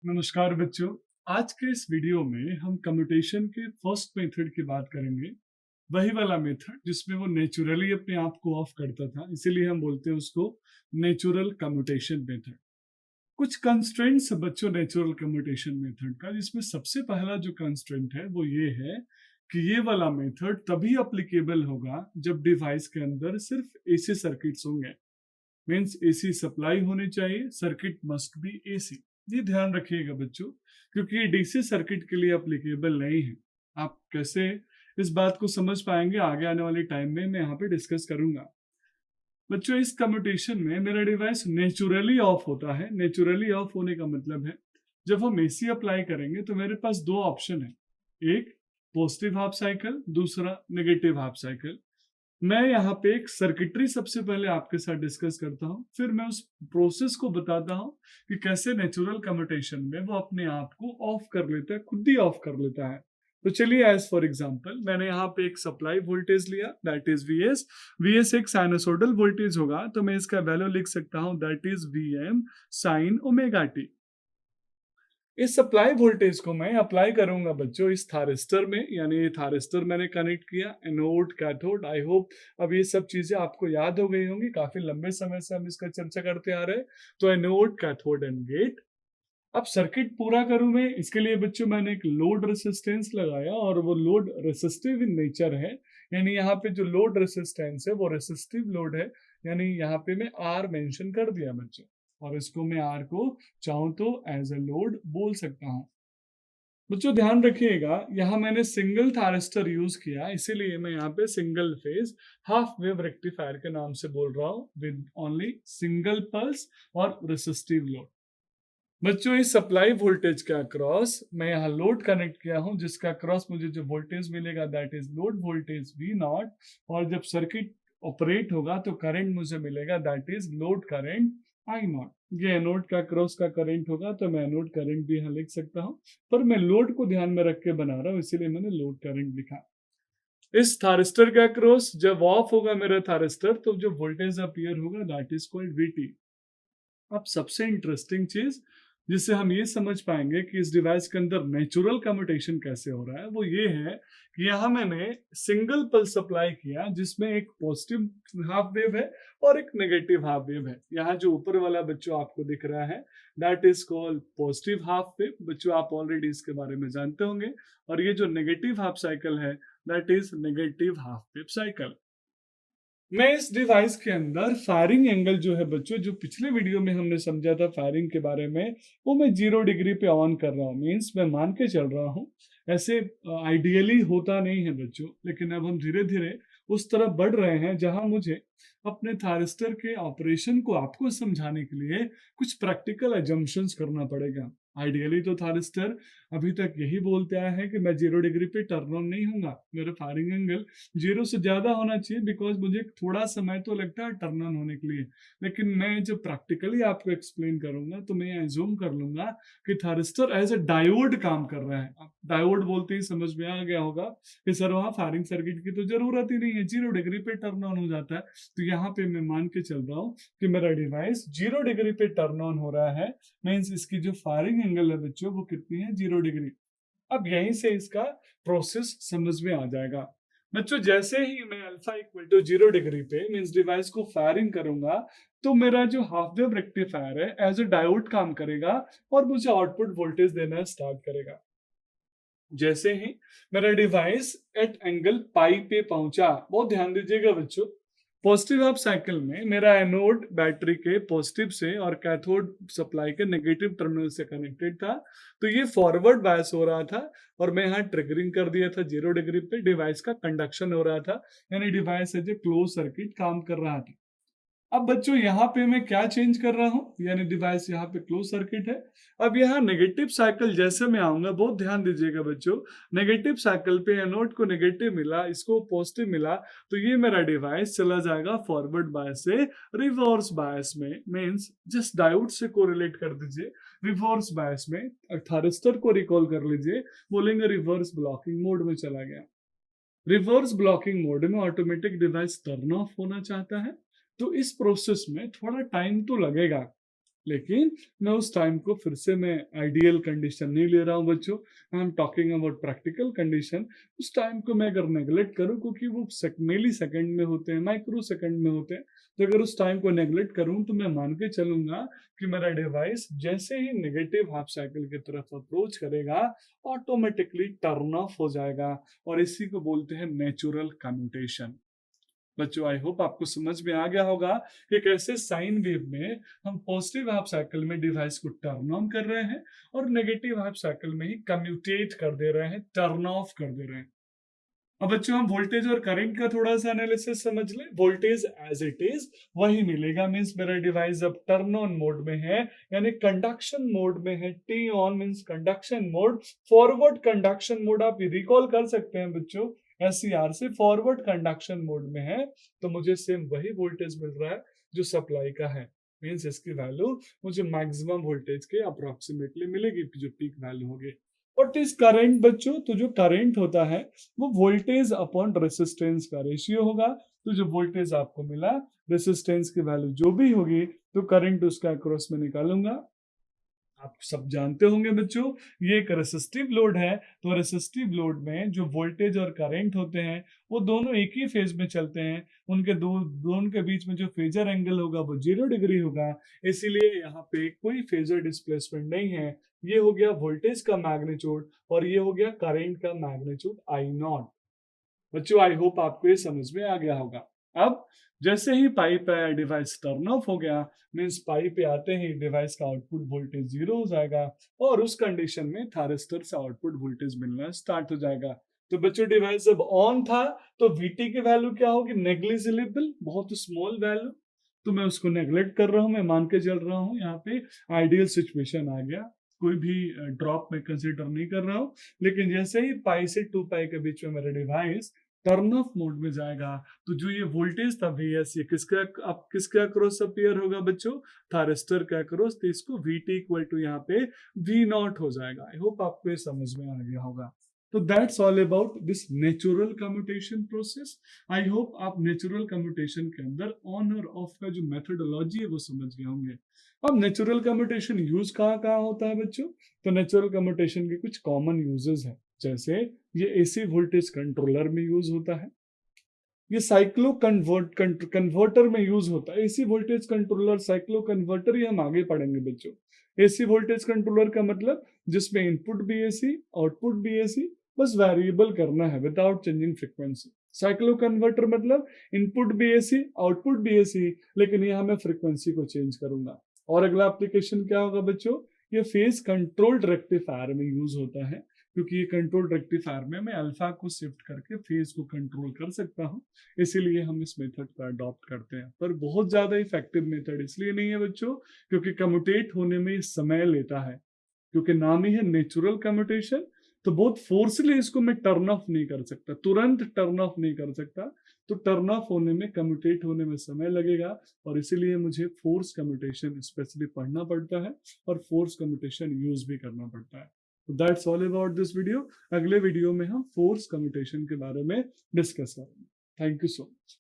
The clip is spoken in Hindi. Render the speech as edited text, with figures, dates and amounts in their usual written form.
नमस्कार बच्चों। आज के इस वीडियो में हम कम्यूटेशन के फर्स्ट मेथड की बात करेंगे। वही वाला मेथड जिसमें वो नेचुरली अपने आप को ऑफ करता था, इसीलिए हम बोलते हैं उसको नेचुरल कम्यूटेशन मेथड। कुछ कंस्ट्रेंट्स बच्चों नेचुरल कम्यूटेशन मेथड का, जिसमें सबसे पहला जो कंस्ट्रेंट है वो ये है कि ये वाला मेथड तभी अप्लीकेबल होगा जब डिवाइस के अंदर सिर्फ एसी सर्किट्स होंगे। मीन्स एसी सप्लाई होनी चाहिए, सर्किट मस्ट बी एसी। ये ध्यान रखिएगा बच्चों, क्योंकि ये डीसी सर्किट के लिए अप्लीकेबल नहीं है। आप कैसे इस बात को समझ पाएंगे आगे आने वाले टाइम में मैं यहाँ पे डिस्कस करूंगा। बच्चों इस कम्यूटेशन में मेरा डिवाइस नेचुरली ऑफ होता है। नेचुरली ऑफ होने का मतलब है जब हम एसी अप्लाई करेंगे तो मेरे पास दो ऑप्शन है, एक पॉजिटिव हाफ साइकिल, दूसरा नेगेटिव हाफ साइकिल। मैं यहाँ पे एक सर्किटरी सबसे पहले आपके साथ डिस्कस करता हूँ, फिर मैं उस प्रोसेस को बताता हूँ कि कैसे नेचुरल कम्यूटेशन में वो अपने आप को ऑफ कर लेता है, खुद ही ऑफ कर लेता है। तो चलिए, एज फॉर एग्जांपल मैंने यहाँ पे एक सप्लाई वोल्टेज लिया, दैट इज वीएस। वीएस एक साइनसोइडल वोल्टेज होगा, तो मैं इसका वैल्यू लिख सकता हूँ, that is VM sine omega T. इस सप्लाई वोल्टेज को मैं अप्लाई करूंगा बच्चों इस थारिस्टर में, यानी ये थारिस्टर मैंने कनेक्ट किया, एनोड कैथोड। आई होप अब ये सब चीजें आपको याद हो गई होंगी, काफी लंबे समय से हम इसका चर्चा करते आ रहे हैं। तो एनोड कैथोड एंड गेट। अब सर्किट पूरा करूं मैं, इसके लिए बच्चों मैंने एक लोड रेसिस्टेंस लगाया, और वो लोड रेसिस्टिव इन नेचर है, यानी यहाँ पे जो लोड रेसिस्टेंस है वो रेसिस्टिव लोड है, यानी यहाँ पे मैं आर मेंशन कर दिया बच्चों, और इसको मैं आर को चाहूं तो एज ए लोड बोल सकता हूं। बच्चों ध्यान रखिएगा, यहाँ मैंने सिंगल थारिस्टर यूज किया, इसीलिए मैं यहाँ पे single phase half wave rectifier के नाम से बोल रहा हूँ, विद ओनली सिंगल पल्स और रेसिस्टिव लोड। बच्चों इस सप्लाई वोल्टेज के अक्रॉस मैं यहाँ लोड कनेक्ट किया हूँ, जिसका अक्रॉस मुझे जो वोल्टेज मिलेगा that is load voltage V not, और जब सर्किट ऑपरेट होगा तो करंट मुझे मिलेगा that is load current I not. ये एनोड का क्रॉस का करंट होगा, तो मैं एनोड करंट भी यहाँ लिख सकता हूँ, पर मैं लोड को ध्यान में रख के बना रहा हूँ, इसीलिए मैंने लोड करंट लिखा। इस थारिस्टर का क्रॉस जब ऑफ होगा मेरा थारिस्टर, तो जो वोल्टेज अपीयर होगा दैट इज कॉल्ड वीटी। अब सबसे इंटरेस्टिंग चीज जिससे हम ये समझ पाएंगे कि इस डिवाइस के अंदर नेचुरल कम्यूटेशन कैसे हो रहा है, वो ये है कि यहाँ मैंने सिंगल पल्स सप्लाई किया, जिसमें एक पॉजिटिव हाफ वेव है और एक नेगेटिव हाफ वेव है। यहाँ जो ऊपर वाला बच्चों आपको दिख रहा है that is called positive half wave. बच्चों आप ऑलरेडी इसके बारे में जानते होंगे। और ये जो नेगेटिव हाफ साइकिल है that is negative half wave cycle. मैं इस डिवाइस के अंदर फायरिंग एंगल जो है बच्चों, जो पिछले वीडियो में हमने समझा था फायरिंग के बारे में, वो मैं 0 डिग्री पे ऑन कर रहा हूँ। मीन्स मैं मान के चल रहा हूँ, ऐसे आइडियली होता नहीं है बच्चों, लेकिन अब हम धीरे धीरे उस तरफ बढ़ रहे हैं जहां मुझे अपने थारिस्टर के ऑपरेशन को आपको समझाने के लिए कुछ प्रैक्टिकल एजम्पशंस करना पड़ेगा। आइडियली तो थारिस्टर अभी तक यही बोलते आया है कि मैं 0 डिग्री पे टर्न ऑन नहीं होगा, मेरा फायरिंग एंगल 0 से ज्यादा होना चाहिए, बिकॉज मुझे थोड़ा समय तो लगता है टर्न ऑन होने के लिए। लेकिन मैं जब प्रैक्टिकली आपको एक्सप्लेन करूंगा तो मैं एज्यूम कर लूंगा कि थारिस्टर एज ए डायोड काम कर रहा है। अब डायोड बोलते ही समझ में आ गया होगा कि सर वहां फायरिंग सर्किट की तो जरूरत ही नहीं है, 0 डिग्री पे टर्न ऑन हो जाता है। तो यहाँ पे मैं मान के चल रहा हूँ कि मेरा डिवाइस 0 डिग्री पे टर्न ऑन हो रहा है। मीन्स इसकी जो फायरिंग एंगल है बच्चों वो कितनी है, 0 डिग्री। अब यहीं से इसका प्रोसेस समझ में आ जाएगा बच्चों। जैसे ही मैं अल्फा इक्वल टू 0 डिग्री पे मीन्स डिवाइस को फायरिंग करूंगा, तो मेरा जो हाफ वेव रेक्टिफायर है एज ए डायोड काम करेगा और मुझे आउटपुट वोल्टेज देना स्टार्ट करेगा। जैसे ही मेरा डिवाइस एट एंगल पाई पे पहुंचा, बहुत ध्यान दीजिएगा बच्चों, पॉजिटिव हाफ साइकिल में मेरा एनोड बैटरी के पॉजिटिव से और कैथोड सप्लाई के नेगेटिव टर्मिनल से कनेक्टेड था, तो ये फॉरवर्ड बायस हो रहा था, और मैं यहाँ ट्रिगरिंग कर दिया था 0 डिग्री पे, डिवाइस का कंडक्शन हो रहा था, यानी device as a close circuit काम कर रहा था। अब बच्चों यहाँ पे मैं क्या चेंज कर रहा हूँ, यानी डिवाइस यहाँ पे क्लोज सर्किट है। अब यहाँ नेगेटिव साइकिल जैसे मैं आऊंगा, बहुत ध्यान दीजिएगा बच्चों, नेगेटिव साइकिल पे एनोड को नेगेटिव मिला, इसको पॉजिटिव मिला, तो ये मेरा डिवाइस चला जाएगा फॉरवर्ड बायस से रिवर्स बायस में। मीन्स जस्ट डायोड से कोरिलेट कर दीजिए, रिवर्स बायस में थारिस्टर को रिकॉल कर लीजिए, बोलेंगे रिवर्स ब्लॉकिंग मोड में चला गया। रिवर्स ब्लॉकिंग मोड में ऑटोमेटिक डिवाइस टर्न ऑफ होना चाहता है, तो इस प्रोसेस में थोड़ा टाइम तो लगेगा। लेकिन मैं उस टाइम को फिर से मैं आइडियल कंडीशन नहीं ले रहा हूँ बच्चों, I am talking about practical condition. उस टाइम को मैं अगर नेगलेक्ट करूँ, क्योंकि वो मिली सेकंड में होते हैं, माइक्रो सेकंड में होते हैं, तो अगर उस टाइम को नेगलेक्ट करूँ तो मैं मान के चलूंगा कि मेरा डिवाइस जैसे ही नेगेटिव हाफ साइकिल की तरफ अप्रोच करेगा ऑटोमेटिकली टर्न ऑफ हो जाएगा, और इसी को बोलते हैं नेचुरल कम्यूटेशन। बच्चों आई होप आपको समझ में आ गया होगा कि कैसे साइन वेव में हम पॉजिटिव हाफ साइकिल में डिवाइस को टर्न ऑन कर रहे हैं और नेगेटिव हाफ साइकिल में ही कम्यूटेट कर दे रहे हैं, टर्न ऑफ कर दे रहे हैं। अब बच्चों हम वोल्टेज और करंट का थोड़ा सा एनालिसिस समझ लें। वोल्टेज एज इट इज वही मिलेगा, मींस मेरा डिवाइस अब टर्न ऑन मोड में है, यानी कंडक्शन मोड में है। T on means conduction mode, forward conduction mode आप रिकॉल कर सकते हैं बच्चों एससीआर से, फॉरवर्ड कंडक्शन मोड में है, तो मुझे सेम वही वोल्टेज मिल रहा है जो सप्लाई का है। मींस इसकी वैल्यू मुझे मैक्सिमम वोल्टेज के अप्रोक्सीमेटली मिलेगी जो पीक वैल्यू होगी। व्हाट इज करंट बच्चों? तो जो करंट होता है वो वोल्टेज अपॉन रेसिस्टेंस का रेशियो होगा। तो जो वोल्टेज आपको मिला, रेसिस्टेंस की वैल्यू जो भी होगी, तो करंट उसका अक्रॉस में निकालूंगा। आप सब जानते होंगे बच्चों ये एक रेसिस्टिव लोड है, तो रेसिस्टिव लोड में जो वोल्टेज और करंट होते हैं वो दोनों एक ही फेज में चलते हैं, उनके दोनों के बीच में जो फेजर एंगल होगा वो 0 डिग्री होगा, इसीलिए यहाँ पे कोई फेजर डिस्प्लेसमेंट नहीं है। ये हो गया वोल्टेज का मैग्नीट्यूड और ये हो गया करंट का मैग्नीट्यूड आई नॉट। बच्चों आई होप आपको ये समझ में आ गया होगा। अब जैसे ही पाइप पे डिवाइस टर्न ऑफ हो गया, मींस पाइप पे आते ही डिवाइस का आउटपुट वोल्टेज 0 हो जाएगा और उस कंडीशन में थारिस्टर से आउटपुट वोल्टेज मिलना स्टार्ट हो जाएगा। तो बच्चों डिवाइस जब ऑन था तो वीटी की वैल्यू क्या होगी? नेग्लिजिबल, बहुत स्मॉल वैल्यू। तो मैं उसको नेग्लेक्ट कर रहा हूँ, मैं मान के चल रहा हूँ यहाँ पे आइडियल सिचुएशन आ गया, कोई भी ड्रॉप में कंसिडर नहीं कर रहा हूँ। लेकिन जैसे ही पाई से 2 पाई के बीच में मेरा डिवाइस टर्न ऑफ मोड में जाएगा, तो जो ये वोल्टेज था Vs ये किसका अब किसके अक्रॉस अपीयर होगा बच्चों? थारिस्टर के अक्रॉस। तो इसको Vt इक्वल टू यहाँ पे V नॉट हो जाएगा। आई होप आपको ये समझ में आ गया होगा। तो that's all about this natural commutation process. I hope आप नेचुरल कम्यूटेशन के अंदर ऑन और ऑफ का जो मेथोडोलॉजी है वो समझ गए होंगे। अब नेचुरल कम्यूटेशन यूज कहाँ कहाँ होता है बच्चों? तो नेचुरल कम्यूटेशन के कुछ कॉमन यूजेस हैं, जैसे ये एसी वोल्टेज कंट्रोलर में यूज होता है, ये साइक्लो कन्वर्टर में यूज होता है। AC voltage controller, cyclo converter, ये हम आगे पढ़ेंगे बच्चों। एसी वोल्टेज कंट्रोलर का मतलब जिसमें इनपुट भी एसी आउटपुट भी एसी, बस वेरिएबल करना है without changing frequency. Cyclo converter मतलब इनपुट भी एसी आउटपुट भी एसी, लेकिन यहाँ मैं फ्रीक्वेंसी को चेंज करूंगा। और अगला एप्लीकेशन क्या होगा बच्चों? ये फेज कंट्रोल्ड रेक्टिफायर में यूज होता है, क्योंकि ये कंट्रोल रेक्टिफायर में मैं अल्फा को शिफ्ट करके फेज को कंट्रोल कर सकता हूँ, इसीलिए हम इस मेथड को अडॉप्ट करते हैं। पर बहुत ज्यादा इफेक्टिव मेथड इसलिए नहीं है बच्चों क्योंकि कम्यूटेट होने में समय लेता है, क्योंकि नाम ही है नेचुरल कम्यूटेशन। तो बहुत फोर्सली इसको मैं टर्न ऑफ नहीं कर सकता, तुरंत टर्न ऑफ नहीं कर सकता। तो टर्न ऑफ होने में, कम्यूटेट होने में समय लगेगा, और इसीलिए मुझे फोर्स कम्यूटेशन स्पेशली पढ़ना पड़ता है और फोर्स कम्यूटेशन यूज भी करना पड़ता है। तो that's all about this video. अगले वीडियो में हम फोर्स कम्यूटेशन के बारे में डिस्कस करेंगे। Thank you so much.